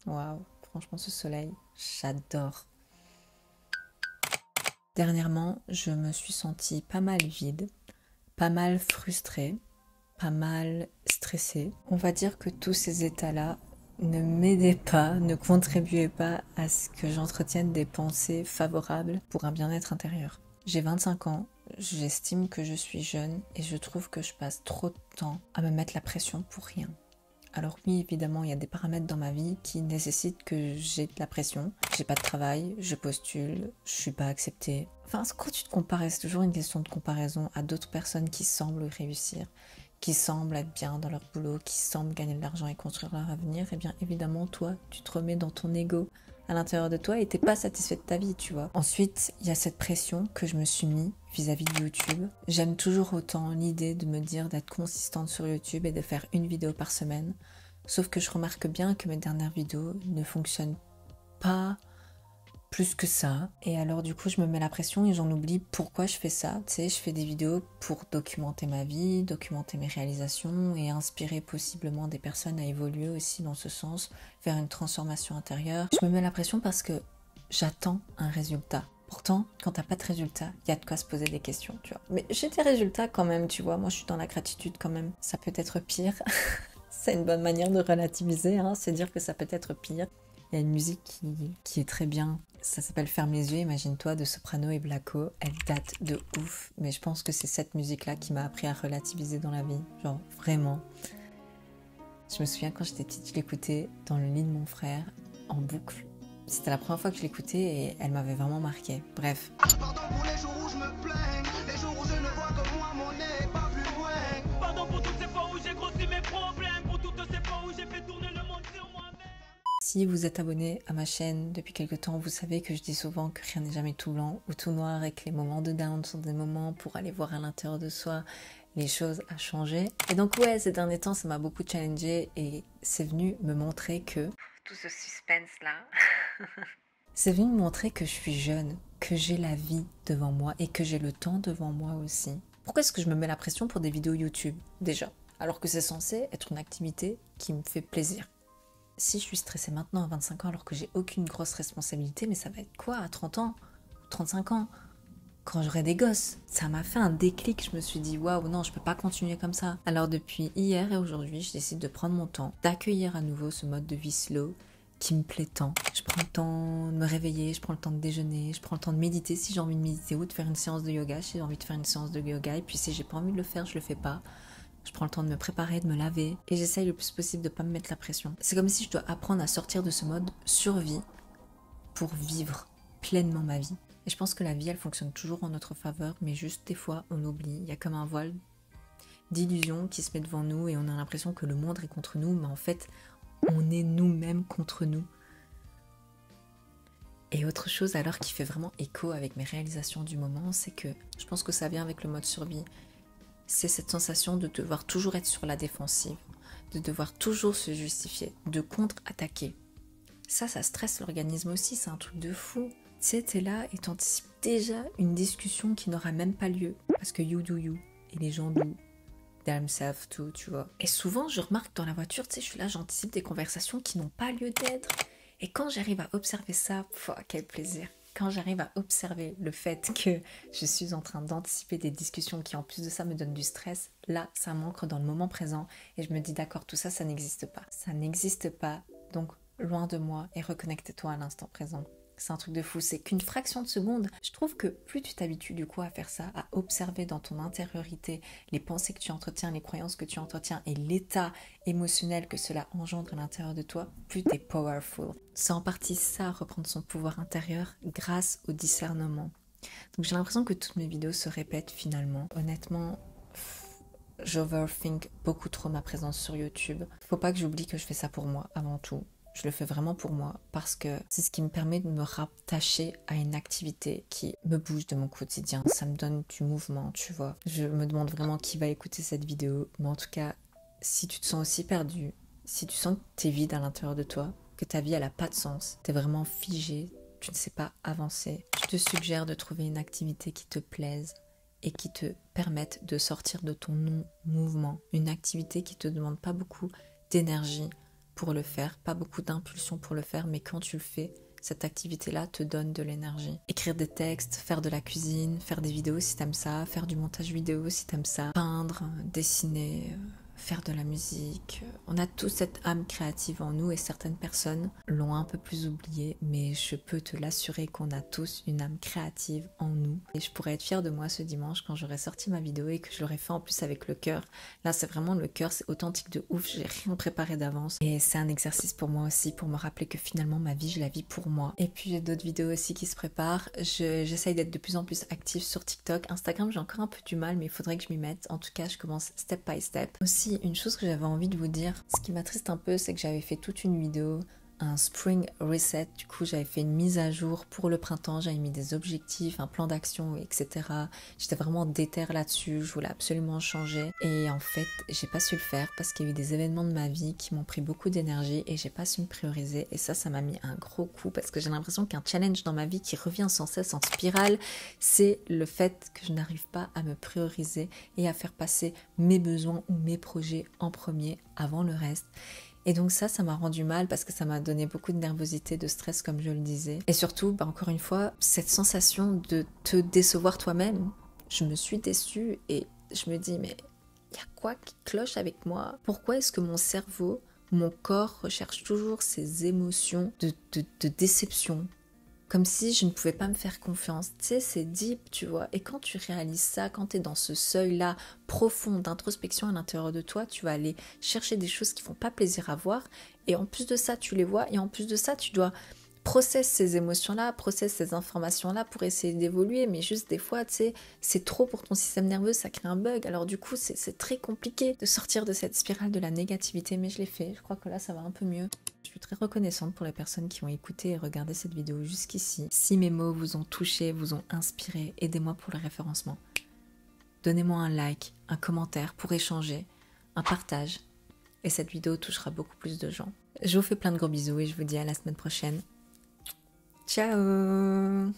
Waouh, franchement ce soleil, j'adore. Dernièrement, je me suis sentie pas mal vide, pas mal frustrée, pas mal stressée. On va dire que tous ces états-là ne m'aidaient pas, ne contribuaient pas à ce que j'entretienne des pensées favorables pour un bien-être intérieur. J'ai 25 ans, j'estime que je suis jeune et je trouve que je passe trop de temps à me mettre la pression pour rien. Alors oui, évidemment, il y a des paramètres dans ma vie qui nécessitent que j'ai de la pression. J'ai pas de travail, je postule, je suis pas acceptée. Enfin, quand tu te compares, c'est toujours une question de comparaison à d'autres personnes qui semblent réussir, qui semblent être bien dans leur boulot, qui semblent gagner de l'argent et construire leur avenir. Et bien évidemment, toi, tu te remets dans ton ego à l'intérieur de toi et t'es pas satisfait de ta vie, tu vois. Ensuite, il y a cette pression que je me suis mis vis-à-vis de YouTube. J'aime toujours autant l'idée de me dire d'être consistante sur YouTube et de faire une vidéo par semaine. Sauf que je remarque bien que mes dernières vidéos ne fonctionnent pas plus que ça. Et alors du coup, je me mets la pression et j'en oublie pourquoi je fais ça. Tu sais, je fais des vidéos pour documenter ma vie, documenter mes réalisations et inspirer possiblement des personnes à évoluer aussi dans ce sens, vers une transformation intérieure. Je me mets la pression parce que j'attends un résultat. Pourtant, quand t'as pas de résultat, il y a de quoi se poser des questions, tu vois. Mais j'ai des résultats quand même, tu vois. Moi, je suis dans la gratitude quand même. Ça peut être pire. C'est une bonne manière de relativiser, hein, c'est dire que ça peut être pire. Il y a une musique qui est très bien, ça s'appelle Ferme les yeux, imagine-toi, de Soprano et Blacko. Elle date de ouf, mais je pense que c'est cette musique-là qui m'a appris à relativiser dans la vie, genre vraiment. Je me souviens quand j'étais petite, je l'écoutais dans le lit de mon frère, en boucle. C'était la première fois que je l'écoutais et elle m'avait vraiment marqué. Bref. Pardon pour les jours où je me plains, les jours où je ne vois que moi, mon nez pas plus loin. Pardon pour toutes ces fois où j'ai grossi mes problèmes, pour toutes ces fois où j'ai fait tourner le monde sur moi-même. Si vous êtes abonné à ma chaîne depuis quelques temps, vous savez que je dis souvent que rien n'est jamais tout blanc ou tout noir et que les moments de down sont des moments pour aller voir à l'intérieur de soi les choses à changer. Et donc ouais, ces derniers temps, ça m'a beaucoup challengé et c'est venu me montrer que... Tout ce suspense-là... c'est venu me montrer que je suis jeune, que j'ai la vie devant moi et que j'ai le temps devant moi aussi. Pourquoi est-ce que je me mets la pression pour des vidéos YouTube, déjà, alors que c'est censé être une activité qui me fait plaisir? Si je suis stressée maintenant à 25 ans alors que j'ai aucune grosse responsabilité, mais ça va être quoi à 30 ans, 35 ans, quand j'aurai des gosses? Ça m'a fait un déclic, je me suis dit waouh, non, je peux pas continuer comme ça. Alors depuis hier et aujourd'hui, je décide de prendre mon temps, d'accueillir à nouveau ce mode de vie slow qui me plaît tant. Je prends le temps de me réveiller, je prends le temps de déjeuner, je prends le temps de méditer si j'ai envie de méditer ou de faire une séance de yoga si j'ai envie de faire une séance de yoga, et puis si j'ai pas envie de le faire, je le fais pas. Je prends le temps de me préparer, de me laver et j'essaye le plus possible de pas me mettre la pression. C'est comme si je dois apprendre à sortir de ce mode survie pour vivre pleinement ma vie. Et je pense que la vie, elle fonctionne toujours en notre faveur, mais juste des fois, on l'oublie. Il y a comme un voile d'illusion qui se met devant nous et on a l'impression que le monde est contre nous, mais en fait, on est nous-mêmes contre nous. Et autre chose alors qui fait vraiment écho avec mes réalisations du moment, c'est que je pense que ça vient avec le mode survie. C'est cette sensation de devoir toujours être sur la défensive, de devoir toujours se justifier, de contre-attaquer. Ça stresse l'organisme aussi, c'est un truc de fou. Tu sais, t'es là et t'anticipes déjà une discussion qui n'aura même pas lieu. Parce que you do you, et les gens do themselves too, tu vois. Et souvent, je remarque dans la voiture, tu sais, je suis là, j'anticipe des conversations qui n'ont pas lieu d'être. Et quand j'arrive à observer ça, quel plaisir. Quand j'arrive à observer le fait que je suis en train d'anticiper des discussions qui en plus de ça me donnent du stress, là ça m'ancre dans le moment présent et je me dis d'accord, tout ça, ça n'existe pas. Ça n'existe pas, donc loin de moi et reconnecte-toi à l'instant présent. C'est un truc de fou, c'est qu'une fraction de seconde. Je trouve que plus tu t'habitues du coup à faire ça, à observer dans ton intériorité les pensées que tu entretiens, les croyances que tu entretiens et l'état émotionnel que cela engendre à l'intérieur de toi, plus t'es powerful. C'est en partie ça, reprendre son pouvoir intérieur grâce au discernement. Donc j'ai l'impression que toutes mes vidéos se répètent finalement. Honnêtement, j'overthink beaucoup trop ma présence sur YouTube. Faut pas que j'oublie que je fais ça pour moi avant tout. Je le fais vraiment pour moi parce que c'est ce qui me permet de me rattacher à une activité qui me bouge de mon quotidien. Ça me donne du mouvement, tu vois. Je me demande vraiment qui va écouter cette vidéo. Mais en tout cas, si tu te sens aussi perdu, si tu sens que t'es vide à l'intérieur de toi, que ta vie elle a pas de sens, t'es vraiment figé, tu ne sais pas avancer, je te suggère de trouver une activité qui te plaise et qui te permette de sortir de ton non-mouvement. Une activité qui te demande pas beaucoup d'énergie, pour le faire, pas beaucoup d'impulsion pour le faire, mais quand tu le fais, cette activité-là te donne de l'énergie. Écrire des textes, faire de la cuisine, faire des vidéos si t'aimes ça, faire du montage vidéo si t'aimes ça, peindre, dessiner, faire de la musique. On a tous cette âme créative en nous et certaines personnes l'ont un peu plus oubliée, mais je peux te l'assurer qu'on a tous une âme créative en nous. Et je pourrais être fière de moi ce dimanche quand j'aurai sorti ma vidéo et que je l'aurais fait en plus avec le cœur. Là, c'est vraiment le cœur, c'est authentique de ouf, j'ai rien préparé d'avance. Et c'est un exercice pour moi aussi, pour me rappeler que finalement ma vie, je la vis pour moi. Et puis j'ai d'autres vidéos aussi qui se préparent. J'essaye d'être de plus en plus active sur TikTok. Instagram, j'ai encore un peu du mal, mais il faudrait que je m'y mette. En tout cas, je commence step by step. Aussi, une chose que j'avais envie de vous dire, ce qui m'attriste un peu, c'est que j'avais fait toute une vidéo, un spring reset, du coup j'avais fait une mise à jour pour le printemps, j'avais mis des objectifs, un plan d'action, etc. J'étais vraiment déter là-dessus, je voulais absolument changer et en fait j'ai pas su le faire parce qu'il y a eu des événements de ma vie qui m'ont pris beaucoup d'énergie et j'ai pas su me prioriser et ça m'a mis un gros coup parce que j'ai l'impression qu'un challenge dans ma vie qui revient sans cesse en spirale, c'est le fait que je n'arrive pas à me prioriser et à faire passer mes besoins ou mes projets en premier avant le reste. Et donc ça m'a rendu mal parce que ça m'a donné beaucoup de nervosité, de stress comme je le disais. Et surtout, encore une fois, cette sensation de te décevoir toi-même. Je me suis déçue et je me dis mais il y a quoi qui cloche avec moi? Pourquoi est-ce que mon cerveau, mon corps recherche toujours ces émotions de déception? Comme si je ne pouvais pas me faire confiance. Tu sais, c'est deep, tu vois. Et quand tu réalises ça, quand tu es dans ce seuil-là profond d'introspection à l'intérieur de toi, tu vas aller chercher des choses qui font pas plaisir à voir. Et en plus de ça, tu les vois. Et en plus de ça, tu dois processer ces émotions-là, processer ces informations-là pour essayer d'évoluer. Mais juste des fois, tu sais, c'est trop pour ton système nerveux, ça crée un bug. Alors du coup, c'est très compliqué de sortir de cette spirale de la négativité. Mais je l'ai fait. Je crois que là, ça va un peu mieux. Je suis très reconnaissante pour les personnes qui ont écouté et regardé cette vidéo jusqu'ici. Si mes mots vous ont touché, vous ont inspiré, aidez-moi pour le référencement. Donnez-moi un like, un commentaire pour échanger, un partage. Et cette vidéo touchera beaucoup plus de gens. Je vous fais plein de gros bisous et je vous dis à la semaine prochaine. Ciao!